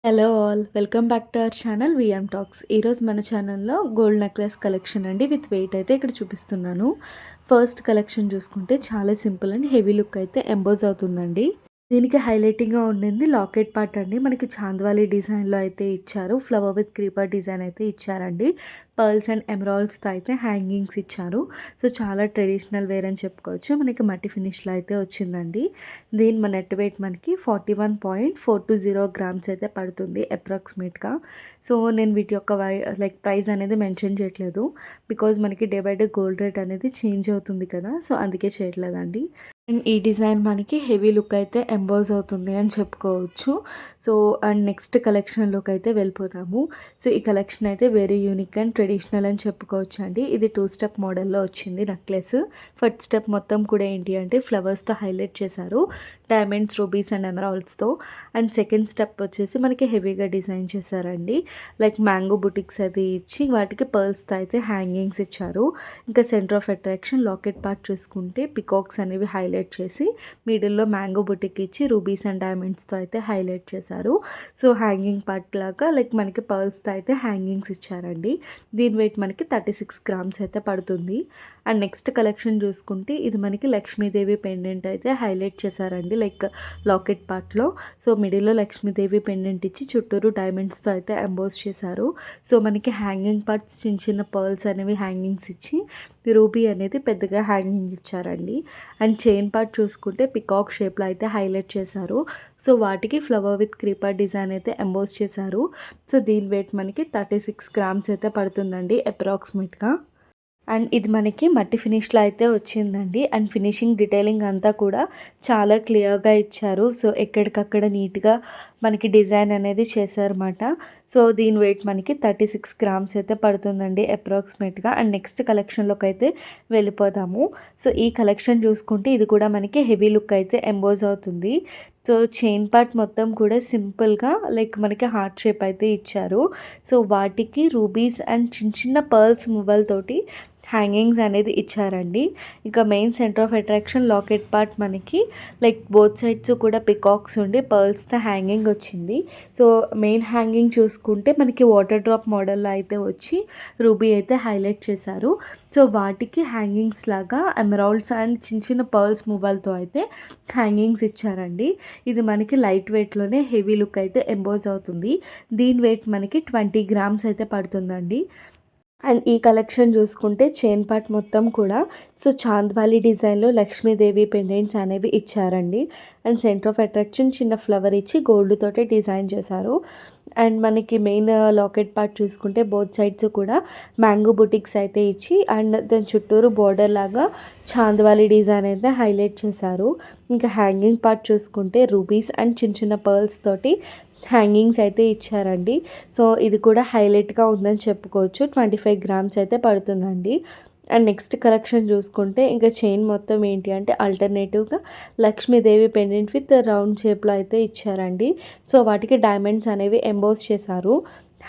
Hello all welcome back to our channel VM talks. ఈరోజు మన ఛానల్లో గోల్డ్ నెక్లెస్ కలెక్షన్ అండి విత్ వెయిట్ అయితే ఇక్కడ చూపిస్తున్నాను. ఫస్ట్ కలెక్షన్ చూసుకుంటే చాలా సింపుల్ అండ్ హెవీ లుక్ అయితే ఎంబోజ్ అవుతుందండి. దీనికి హైలైటింగ్గా ఉండింది లాకెట్ పార్ట్ అండి. మనకి చాంద్వాలి డిజైన్లో అయితే ఇచ్చారు. ఫ్లవర్ విత్ క్రీపర్ డిజైన్ అయితే ఇచ్చారండి. పర్ల్స్ అండ్ ఎమరాల్డ్స్తో అయితే హ్యాంగింగ్స్ ఇచ్చారు. సో చాలా ట్రెడిషనల్ వేర్ అని చెప్పుకోవచ్చు. మనకి మట్టి ఫినిష్లో అయితే వచ్చిందండి. దీని నెట్ వెయిట్ మనకి 41.420 గ్రామ్స్ అయితే పడుతుంది అప్రాక్సిమేట్గా. సో నేను వీటి యొక్క ప్రైస్ అనేది మెన్షన్ చేయట్లేదు. బికాజ్ మనకి day by day gold rate అనేది చేంజ్ అవుతుంది కదా, సో అందుకే చేయట్లేదండి. అండ్ ఈ డిజైన్ మనకి హెవీ లుక్ అయితే ఎంబోజ్ అవుతుంది అని చెప్పుకోవచ్చు. సో అండ్ నెక్స్ట్ కలెక్షన్లోకి అయితే వెళ్ళిపోతాము. సో ఈ కలెక్షన్ అయితే వెరీ యూనిక్ అండ్ ట్రెడిషనల్ అని చెప్పుకోవచ్చు అండి. ఇది 2 స్టెప్ మోడల్లో వచ్చింది నెక్లెస్. ఫస్ట్ స్టెప్ మొత్తం కూడా ఏంటి అంటే ఫ్లవర్స్తో హైలైట్ చేశారు, డైమండ్స్, రూబీస్ అండ్ ఎమరాల్డ్స్తో. అండ్ సెకండ్ స్టెప్ వచ్చేసి మనకి హెవీగా డిజైన్ చేశారండి. లైక్ మ్యాంగో బుటిక్స్ అది ఇచ్చి వాటికి పర్ల్స్తో అయితే హ్యాంగింగ్స్ ఇచ్చారు. ఇంకా centre of attraction locket part చూసుకుంటే పికాక్స్ అనేవి హైలైట్ చేసి మిడిల్లో మ్యాంగో బుటిక్ ఇచ్చి రూబీస్ అండ్ డైమండ్స్తో అయితే హైలైట్ చేశారు. సో హ్యాంగింగ్ పార్ట్ లాగా మనకి పర్ల్స్తో అయితే హ్యాంగింగ్స్ ఇచ్చారండి. దీని వెయిట్ మనకి 36 గ్రామ్స్ అయితే పడుతుంది. అండ్ నెక్స్ట్ కలెక్షన్ చూసుకుంటే ఇది మనకి లక్ష్మీదేవి పెండెంట్ అయితే హైలైట్ చేశారండి లాకెట్ పార్ట్లో. సో మిడిల్లో లక్ష్మీదేవి పెండెంట్ ఇచ్చి చుట్టూరు డైమండ్స్తో అయితే ఎంబోస్ చేశారు. సో మనకి హ్యాంగింగ్ పార్ట్స్ చిన్న చిన్న పర్ల్స్ అనేవి హ్యాంగింగ్స్ ఇచ్చి రూబీ అనేది పెద్దగా హ్యాంగింగ్ ఇచ్చారండి. అండ్ చైన్ పార్ట్ చూసుకుంటే పికాక్ షేప్లో అయితే హైలైట్ చేశారు. సో వాటికి ఫ్లవర్ విత్ క్రీపర్ డిజైన్ అయితే ఎంబోస్ చేశారు. సో దీని వెయిట్ మనకి 36 గ్రామ్స్ అయితే పడుతుందండి అప్రాక్సిమేట్గా. అండ్ ఇది మనకి మట్టి ఫినిష్లో అయితే వచ్చిందండి. అండ్ ఫినిషింగ్ డీటెయిలింగ్ అంతా కూడా చాలా క్లియర్గా ఇచ్చారు. సో ఎక్కడికక్కడ నీట్గా మనకి డిజైన్ అనేది చేశారన్నమాట. సో దీని వెయిట్ మనకి 36 గ్రామ్స్ అయితే పడుతుందండి అప్రాక్సిమేట్గా. అండ్ నెక్స్ట్ కలెక్షన్లోకి అయితే వెళ్ళిపోతాము. సో ఈ కలెక్షన్ చూసుకుంటే ఇది కూడా మనకి హెవీ లుక్ అయితే ఎంబోజ్ అవుతుంది. సో చైన్ పార్ట్ మొత్తం కూడా సింపుల్గా మనకి హార్ట్ షేప్ అయితే ఇచ్చారు. సో వాటికి రూబీస్ అండ్ చిన్న చిన్న పర్ల్స్ మువ్వలతోటి హ్యాంగింగ్స్ అనేది ఇచ్చారండి. ఇంకా main centre of attraction locket part మనకి బోత్ సైడ్స్ కూడా పికాక్స్ ఉండి పర్ల్స్తో హ్యాంగింగ్ వచ్చింది. సో మెయిన్ హ్యాంగింగ్ చూసుకుంటే మనకి వాటర్ డ్రాప్ మోడల్లో అయితే వచ్చి రూబీ అయితే హైలైట్ చేశారు. సో వాటికి హ్యాంగింగ్స్ లాగా ఎమరాల్డ్స్ అండ్ చిన్న చిన్న పర్ల్స్ మువ్వలతో అయితే హ్యాంగింగ్స్ ఇచ్చారండి. ఇది మనకి లైట్ వెయిట్లోనే హెవీ లుక్ అయితే ఎంబోజ్ అవుతుంది. దీని వెయిట్ మనకి 20 గ్రామ్స్ అయితే పడుతుందండి. అండ్ ఈ కలెక్షన్ చూసుకుంటే చైన్ పార్ట్ మొత్తం కూడా చాంద్వాలి డిజైన్లో లక్ష్మీదేవి పెండెంట్స్ అనేవి ఇచ్చారండి. అండ్ సెంటర్ ఆఫ్ అట్రాక్షన్ చిన్న ఫ్లవర్ ఇచ్చి గోల్డ్ తోటి డిజైన్ చేశారు. అండ్ మనకి మెయిన్ లాకెట్ పార్ట్ చూసుకుంటే బోత్ సైడ్స్ కూడా మ్యాంగో బుటిక్స్ అయితే ఇచ్చి అండ్ దాని చుట్టూరు బోర్డర్ లాగా చాంద్వాలి డిజైన్ అయితే హైలైట్ చేశారు. ఇంకా హ్యాంగింగ్ పార్ట్ చూసుకుంటే రూబీస్ అండ్ చిన్న చిన్న పర్ల్స్ తోటి హ్యాంగింగ్స్ అయితే ఇచ్చారండి. సో ఇది కూడా హైలైట్గా ఉందని చెప్పుకోవచ్చు. 25 గ్రామ్స్ అయితే పడుతుందండి. అండ్ నెక్స్ట్ కలెక్షన్ చూసుకుంటే ఇంకా చైన్ మొత్తం ఏంటి అంటే ఆల్టర్నేటివ్గా లక్ష్మీదేవి పెండెంట్ విత్ రౌండ్ షేప్లో అయితే ఇచ్చారండి. సో వాటికి డైమండ్స్ అనేవి ఎంబోస్ చేశారు.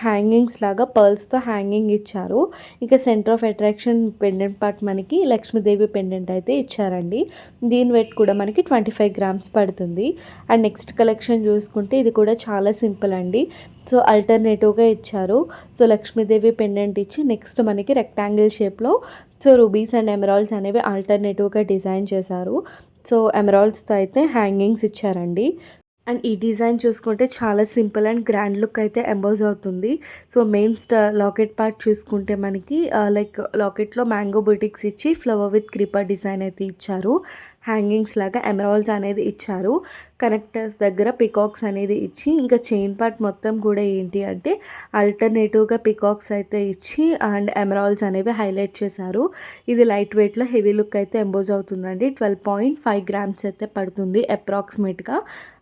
హ్యాంగింగ్స్ లాగా పర్ల్స్తో హ్యాంగింగ్ ఇచ్చారు. ఇక centre of attraction pendant part మనకి లక్ష్మీదేవి పెండెంట్ అయితే ఇచ్చారండి. దీని వెయిట్ కూడా మనకి 25 గ్రామ్స్ పడుతుంది. అండ్ నెక్స్ట్ కలెక్షన్ చూసుకుంటే ఇది కూడా చాలా సింపుల్ అండి. సో ఆల్టర్నేటివ్గా ఇచ్చారు. సో లక్ష్మీదేవి పెండెంట్ ఇచ్చి నెక్స్ట్ మనకి రెక్టాంగిల్ షేప్లో రూబీస్ అండ్ ఎమరాల్డ్స్ అనేవి ఆల్టర్నేటివ్గా డిజైన్ చేశారు. సో ఎమరాల్డ్స్తో అయితే హ్యాంగింగ్స్ ఇచ్చారండి. అండ్ ఈ డిజైన్ చూసుకుంటే చాలా సింపుల్ అండ్ గ్రాండ్ లుక్ అయితే ఎంబోజ్ అవుతుంది. సో మెయిన్ లాకెట్ పార్ట్ చూసుకుంటే మనకి లాకెట్లో మ్యాంగో బుటిక్స్ ఇచ్చి ఫ్లవర్ విత్ క్రీపర్ డిజైన్ అయితే ఇచ్చారు. హ్యాంగింగ్స్ లాగా ఎమరాల్డ్స్ అనేది ఇచ్చారు. కనెక్టర్స్ దగ్గర పికాక్స్ అనేది ఇచ్చి ఇంకా చైన్ పార్ట్ మొత్తం కూడా ఏంటి అంటే ఆల్టర్నేటివ్గా పికాక్స్ అయితే ఇచ్చి అండ్ ఎమరాల్డ్స్ అనేవి హైలైట్ చేశారు. ఇది లైట్ వెయిట్లో హెవీ లుక్ అయితే ఎంబోజ్ అవుతుందండి. 12.5 గ్రామ్స్ అయితే పడుతుంది అప్రాక్సిమేట్గా.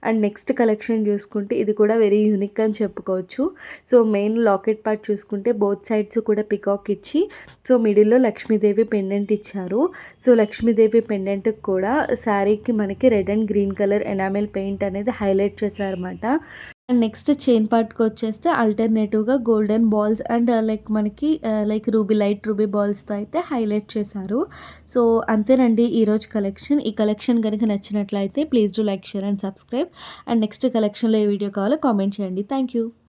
అండ్ నెక్స్ట్ కలెక్షన్ చూసుకుంటే ఇది కూడా వెరీ యూనిక్ అని చెప్పుకోవచ్చు. సో మెయిన్ లాకెట్ పార్ట్ చూసుకుంటే బోత్ సైడ్స్ కూడా పికాక్ ఇచ్చి మిడిల్లో లక్ష్మీదేవి పెండెంట్ ఇచ్చారు. సో లక్ష్మీదేవి పెండెంట్కి కూడా శారీకి మనకి red and green colour enamel paint అనేది హైలైట్ చేశారన్నమాట. అండ్ నెక్స్ట్ చైన్ పార్ట్‌కి వచ్చేస్తే ఆల్టర్‌నేటివ్‌గా గోల్డెన్ బాల్స్ అండ్ లైక్ మనకి లైక్ లైట్ రూబీ బాల్స్‌తో అయితే హైలైట్ చేశారు. సో, అంతేనండి ఈరోజు కలెక్షన్. ఈ కలెక్షన్ గనుక నచ్చినట్లయితే please do like, share and subscribe. And next కలెక్షన్‌లో ఏ వీడియో కావాలో కామెంట్ చేయండి. Thank you.